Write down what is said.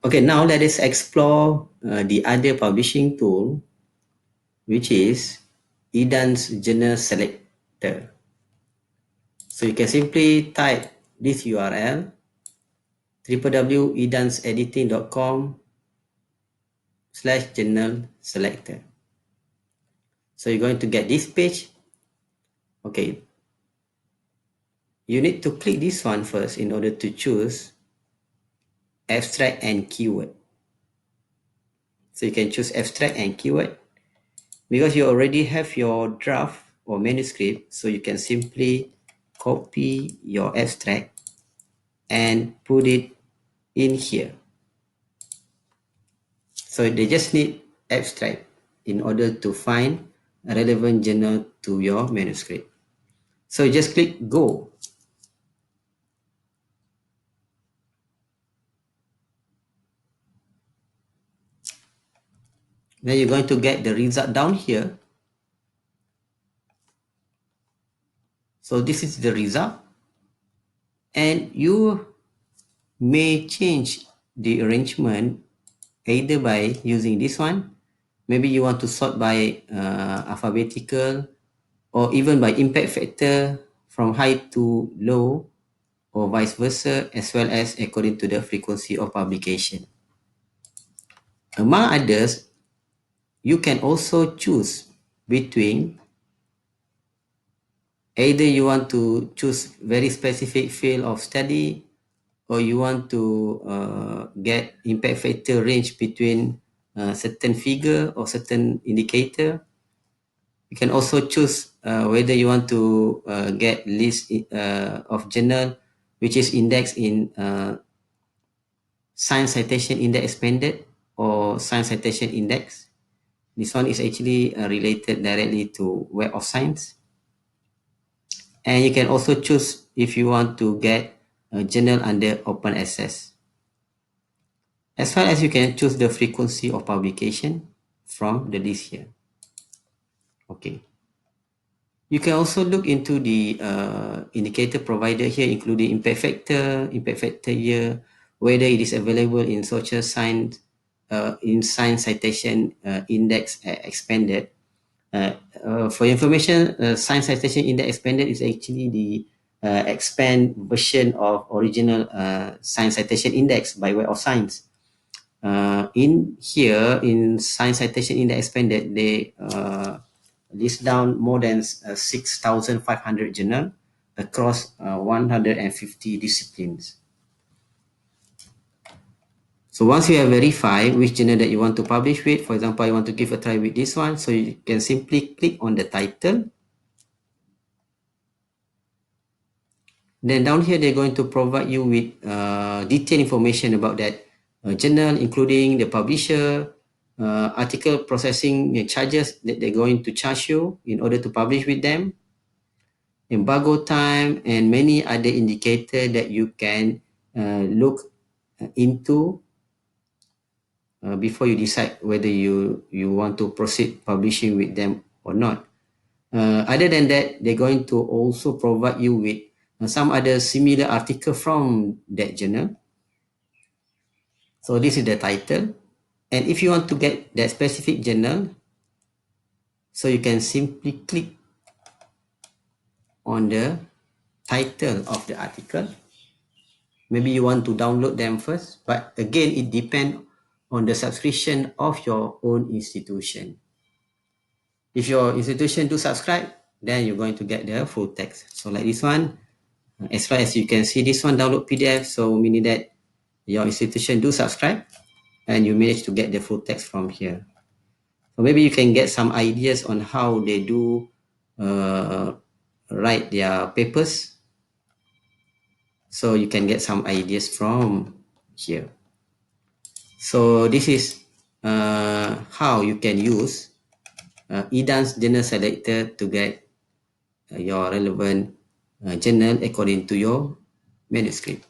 Okay, now let us explore the other publishing tool, which is Edanz Journal Selector. So you can simply type this URL, www.edanzediting.com/journal selector. So you're going to get this page. Okay, you need to click this one first in order to choose abstract and keyword. So you can choose abstract and keyword. Because you already have your draft or manuscript, so you can simply copy your abstract and put it in here. So they just need abstract in order to find a relevant journal to your manuscript. So just click go. Then you're going to get the result down here. So this is the result. And you may change the arrangement either by using this one. Maybe you want to sort by alphabetical, or even by impact factor from high to low, or vice versa, as well as according to the frequency of publication. Among others, you can also choose between either you want to choose very specific field of study, or you want to get impact factor range between certain figure or certain indicator. You can also choose whether you want to get list of journal which is indexed in Science Citation Index Expanded or Science Citation Index. This one is actually related directly to Web of Science. And you can also choose if you want to get a journal under open access. As well as you can choose the frequency of publication from the list here. Okay. You can also look into the indicator provider here, including impact factor year, whether it is available in social science, in Science Citation Index Expanded. For information, Science Citation Index Expanded is actually the expand version of original Science Citation Index by Web of Science. In here, in Science Citation Index Expanded, they list down more than 6,500 journals across 150 disciplines. So once you have verified which journal that you want to publish with, for example, you want to give a try with this one, so you can simply click on the title. Then down here, they're going to provide you with detailed information about that journal, including the publisher, article processing charges that they're going to charge you in order to publish with them, embargo time, and many other indicators that you can look into before you decide whether you want to proceed publishing with them or not. Other than that, they're going to also provide you with some other similar article from that journal. So this is the title. And if you want to get that specific journal, so you can simply click on the title of the article. Maybe you want to download them first, but again, it depends on the subscription of your own institution. If your institution do subscribe, then you're going to get the full text. So like this one, as far as you can see, this one download PDF, so meaning that your institution do subscribe and you manage to get the full text from here. So maybe you can get some ideas on how they do write their papers. So you can get some ideas from here. So this is how you can use Edanz Journal Selector to get your relevant journal according to your manuscript.